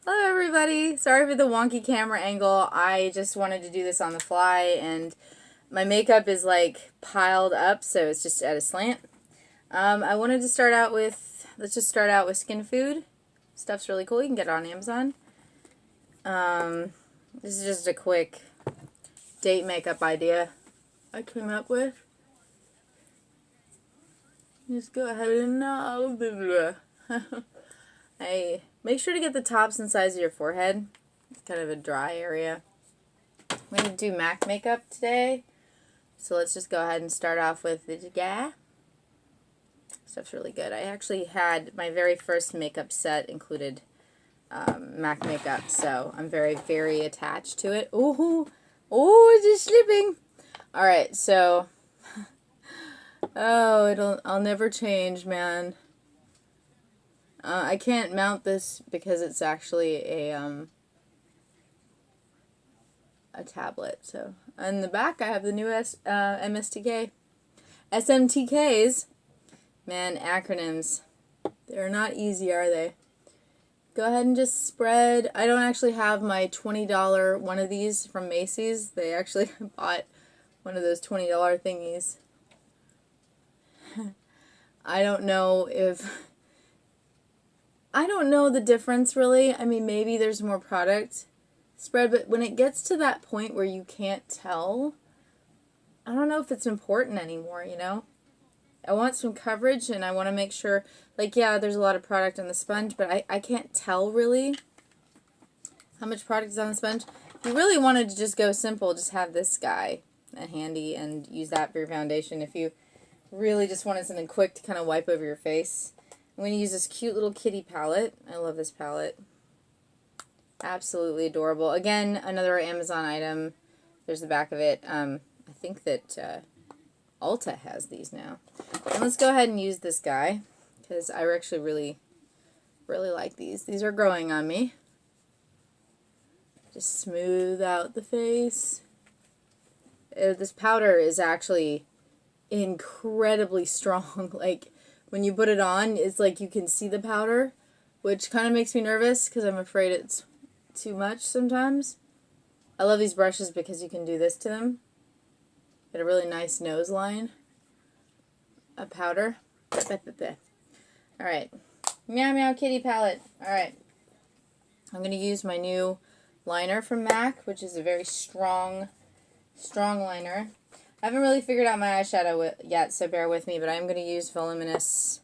Hello everybody! Sorry for the wonky camera angle. I just wanted to do this on the fly and my makeup is like piled up, so it's just at a slant. I wanted to start out with, let's just start out with Skin Food. Stuff's really cool. You can get it on Amazon. This is just a quick date makeup idea I came up with. Just go ahead and Hey, make sure to get the tops and sides of your forehead. It's kind of a dry area. I'm going to do MAC makeup today. So let's just go ahead and start off with the guy. Stuff's really good. I actually had my very first makeup set included MAC makeup, so I'm very, very attached to it. Ooh, it's just slipping. Alright, so I'll never change, man. I can't mount this because it's actually a tablet. So in the back I have the new SMTKs. Man, acronyms. They're not easy, are they? Go ahead and just spread. I don't actually have my $20 one of these from Macy's. They actually bought one of those $20 thingies. I don't know the difference really. I mean, maybe there's more product spread, but when it gets to that point where you can't tell, I don't know if it's important anymore, you know? I want some coverage and I want to make sure, like, yeah, there's a lot of product on the sponge, but I can't tell really how much product is on the sponge. If you really wanted to just go simple, just have this guy handy and use that for your foundation. If you really just wanted something quick to kind of wipe over your face, I'm going to use this cute little kitty palette. I love this palette. Absolutely adorable. Again, another Amazon item. There's the back of it. I think that Ulta has these now. And let's go ahead and use this guy because I actually really like these. These are growing on me. Just smooth out the face. This powder is actually incredibly strong. Like, when you put it on, it's like you can see the powder, which kind of makes me nervous because I'm afraid it's too much sometimes. I love these brushes because you can do this to them. Get a really nice nose line of powder. Alright. Meow Meow Kitty palette. Alright. I'm going to use my new liner from MAC, which is a very strong liner. I haven't really figured out my eyeshadow yet, so bear with me, but I'm going to use Voluminous.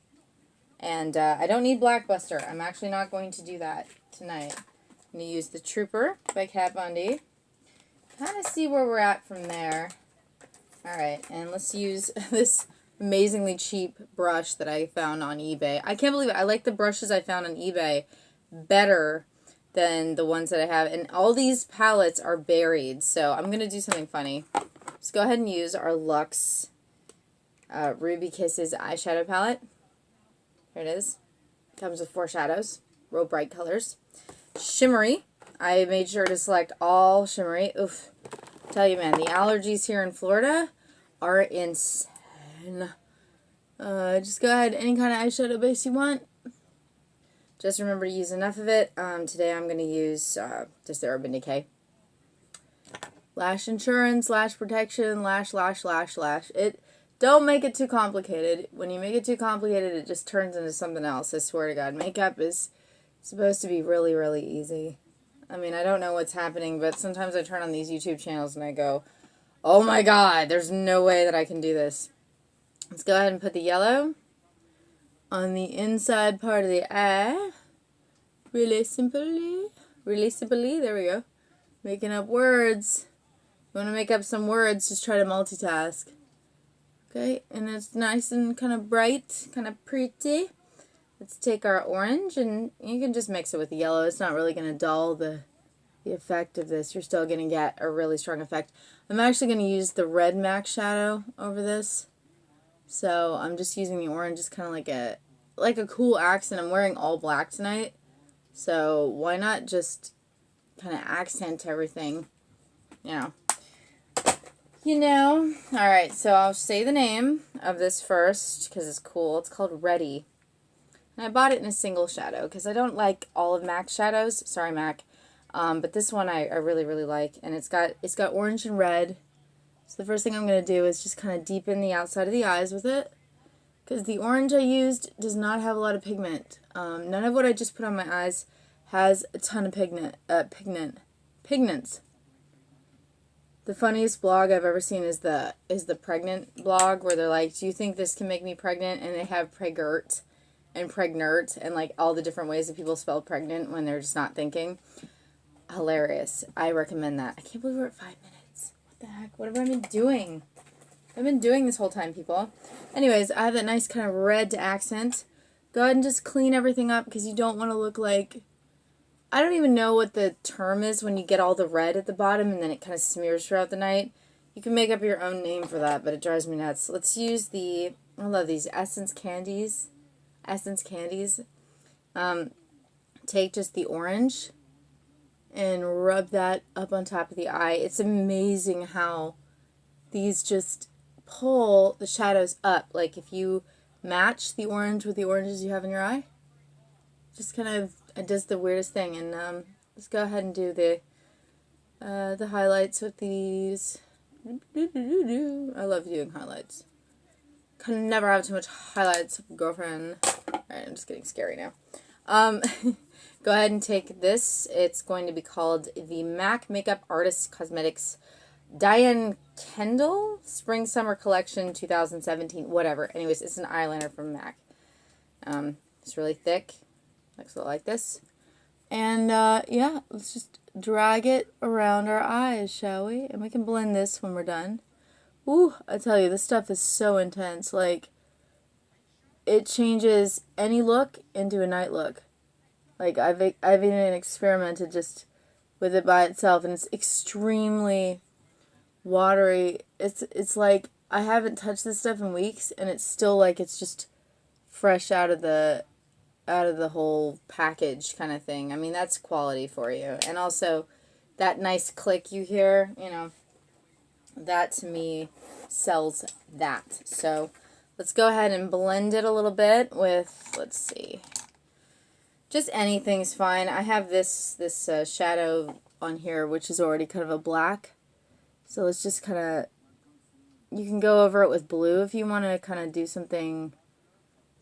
And I don't need Blackbuster. I'm actually not going to do that tonight. I'm going to use the Trooper by Kat Von D. Kind of see where we're at from there. Alright, and let's use this amazingly cheap brush that I found on eBay. I can't believe it. I like the brushes I found on eBay better than the ones that I have. And all these palettes are buried, so I'm going to do something funny. Let's go ahead and use our Luxe Ruby Kisses eyeshadow palette. Here it is. Comes with 4 shadows, real bright colors. Shimmery. I made sure to select all shimmery. Oof. Tell you, man, the allergies here in Florida are insane. Just go ahead, any kind of eyeshadow base you want. Just remember to use enough of it. Today I'm going to use just the Urban Decay. Lash insurance, lash protection, lash. Don't make it too complicated. When you make it too complicated, it just turns into something else. I swear to God. Makeup is supposed to be really, really easy. I mean, I don't know what's happening, but sometimes I turn on these YouTube channels and I go, oh my God, there's no way that I can do this. Let's go ahead and put the yellow on the inside part of the eye. Really simply, there we go. Making up words. You want to make up some words, just try to multitask. Okay, and it's nice and kind of bright, kind of pretty. Let's take our orange, and you can just mix it with the yellow. It's not really going to dull the effect of this. You're still going to get a really strong effect. I'm actually going to use the red MAC shadow over this. So I'm just using the orange as kind of like a cool accent. I'm wearing all black tonight. So why not just kind of accent everything, you know. Alright, so I'll say the name of this first because it's cool. It's called Ready. And I bought it in a single shadow because I don't like all of MAC's shadows. Sorry, MAC. But this one I really, really like. And it's got orange and red. So the first thing I'm going to do is just kind of deepen the outside of the eyes with it. Because the orange I used does not have a lot of pigment. None of what I just put on my eyes has a ton of pigments. The funniest blog I've ever seen is the pregnant blog where they're like, do you think this can make me pregnant? And they have pregnert and pregnert and like all the different ways that people spell pregnant when they're just not thinking. Hilarious. I recommend that. I can't believe we're at 5 minutes. What the heck? What have I been doing? I've been doing this whole time, people. Anyways, I have that nice kind of red accent. Go ahead and just clean everything up because you don't want to look like... I don't even know what the term is when you get all the red at the bottom and then it kind of smears throughout the night. You can make up your own name for that, but it drives me nuts. Let's use I love these Essence Candies. Take just the orange and rub that up on top of the eye. It's amazing how these just pull the shadows up. Like if you match the orange with the oranges you have in your eye, just kind of, it does the weirdest thing. And let's go ahead and do the highlights with these. I love doing highlights. Can never have too much highlights, girlfriend. Alright, I'm just getting scary now. Go ahead and take this. It's going to be called the MAC Makeup Artist Cosmetics Diane Kendall Spring Summer Collection 2017. Whatever. Anyways, it's an eyeliner from MAC. It's really thick. Looks a lot like this. And yeah, let's just drag it around our eyes, shall we? And we can blend this when we're done. Ooh, I tell you, this stuff is so intense. Like, it changes any look into a night look. Like, I've even experimented just with it by itself, and it's extremely watery. It's like, I haven't touched this stuff in weeks, and it's still like it's just fresh out of the whole package kind of thing. I mean, that's quality for you. And also, that nice click you hear, you know, that to me sells that. So, let's go ahead and blend it a little bit with, let's see, just anything's fine. I have this shadow on here, which is already kind of a black. So let's just kind of, you can go over it with blue if you want to kind of do something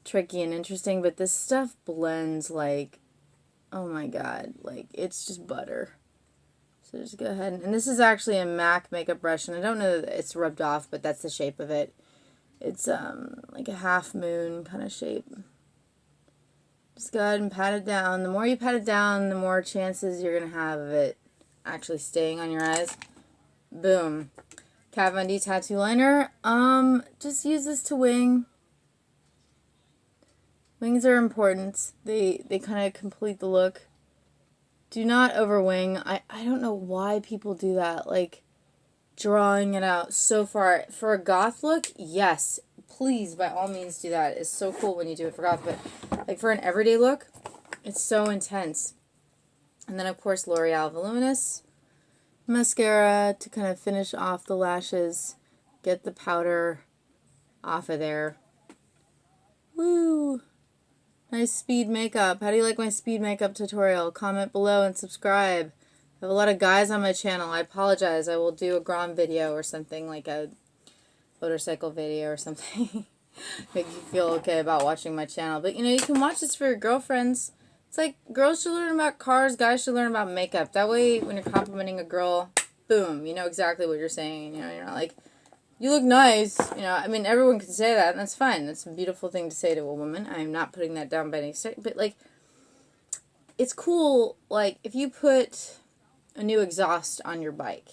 tricky and interesting, but this stuff blends like, oh my god, like it's just butter. So just go ahead, and this is actually a MAC makeup brush, and I don't know that it's rubbed off, but that's the shape of it. It's like a half moon kind of shape. Just go ahead and pat it down. The more you pat it down, the more chances you're going to have of it actually staying on your eyes. Boom. Kat Von D tattoo liner. Just use this to wing. Wings are important. They kind of complete the look. Do not overwing. I don't know why people do that. Like, drawing it out so far. For a goth look, yes. Please, by all means, do that. It's so cool when you do it for goth. But, like, for an everyday look, it's so intense. And then, of course, L'Oreal Voluminous mascara to kind of finish off the lashes. Get the powder off of there. Woo! Nice speed makeup. How do you like my speed makeup tutorial? Comment below and subscribe. I have a lot of guys on my channel. I apologize. I will do a Grom video or something, like a motorcycle video or something. Make you feel okay about watching my channel. But, you know, you can watch this for your girlfriends. It's like, girls should learn about cars, guys should learn about makeup. That way, when you're complimenting a girl, boom, you know exactly what you're saying. You know, you're not like, you look nice. You know, I mean, everyone can say that, and that's fine. That's a beautiful thing to say to a woman. I'm not putting that down by any step. But, like, it's cool, like, if you put a new exhaust on your bike,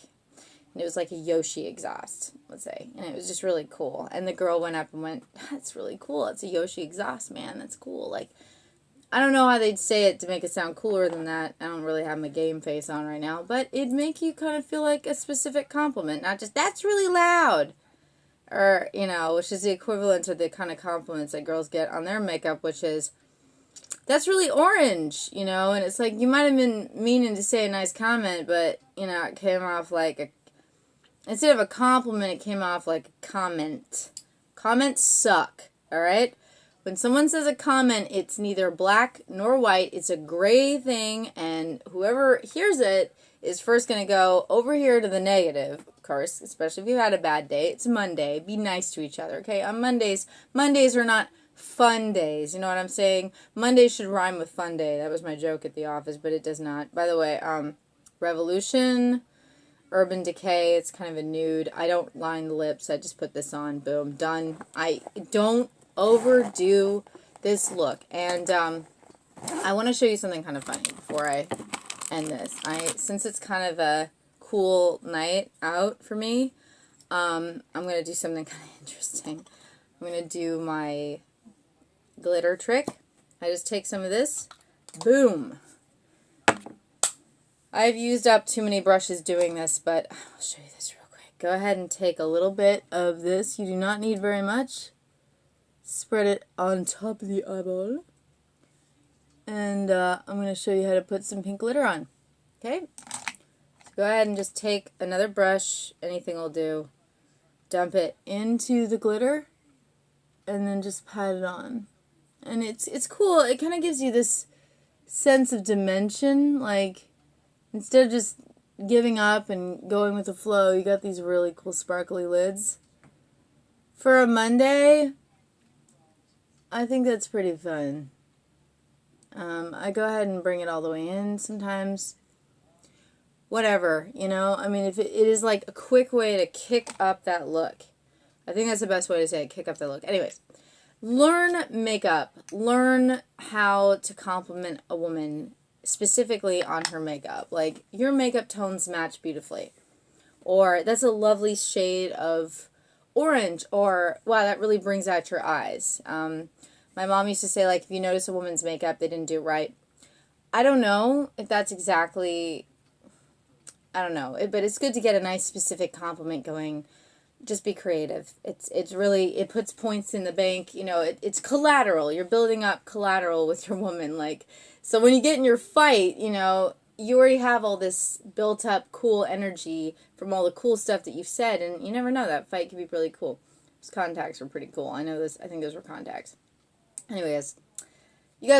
and it was like a Yoshi exhaust, let's say, and it was just really cool, and the girl went up and went, that's really cool, it's a Yoshi exhaust, man, that's cool. Like, I don't know how they'd say it to make it sound cooler than that. I don't really have my game face on right now, but it'd make you kind of feel like a specific compliment, not just, that's really loud, or, you know, which is the equivalent to the kind of compliments that girls get on their makeup, which is, that's really orange, you know, and it's like, you might have been meaning to say a nice comment, but, you know, it came off like a, instead of a compliment, it came off like a comment. Comments suck, alright? When someone says a comment, it's neither black nor white. It's a gray thing, and whoever hears it is first going to go over here to the negative, of course, especially if you've had a bad day. It's Monday. Be nice to each other, okay? On Mondays are not fun days. You know what I'm saying? Mondays should rhyme with fun day. That was my joke at the office, but it does not. By the way, Revolution, Urban Decay, it's kind of a nude. I don't line the lips. I just put this on. Boom. Done. I don't overdo this look. And I want to show you something kind of funny before I end this. Since it's kind of a cool night out for me, I'm going to do something kind of interesting. I'm going to do my glitter trick. I just take some of this. Boom. I've used up too many brushes doing this, but I'll show you this real quick. Go ahead and take a little bit of this. You do not need very much. Spread it on top of the eyeball. And I'm going to show you how to put some pink glitter on. Okay? So go ahead and just take another brush. Anything will do. Dump it into the glitter. And then just pat it on. And it's cool. It kind of gives you this sense of dimension. Like, instead of just giving up and going with the flow, you got these really cool sparkly lids. For a Monday, I think that's pretty fun. I go ahead and bring it all the way in sometimes. Whatever, you know? I mean, if it is like a quick way to kick up that look. I think that's the best way to say it, kick up that look. Anyways, learn makeup. Learn how to compliment a woman specifically on her makeup. Like, your makeup tones match beautifully. Or, that's a lovely shade of orange. Or, wow, that really brings out your eyes. My mom used to say, like, if you notice a woman's makeup, they didn't do it right. I don't know if that's exactly, I don't know. But it's good to get a nice specific compliment going. Just be creative. It's really, it puts points in the bank. You know, it's collateral. You're building up collateral with your woman. Like, so when you get in your fight, you know, you already have all this built up cool energy from all the cool stuff that you've said. And you never know, that fight could be really cool. Those contacts were pretty cool. I know this, I think those were contacts. Anyways, you guys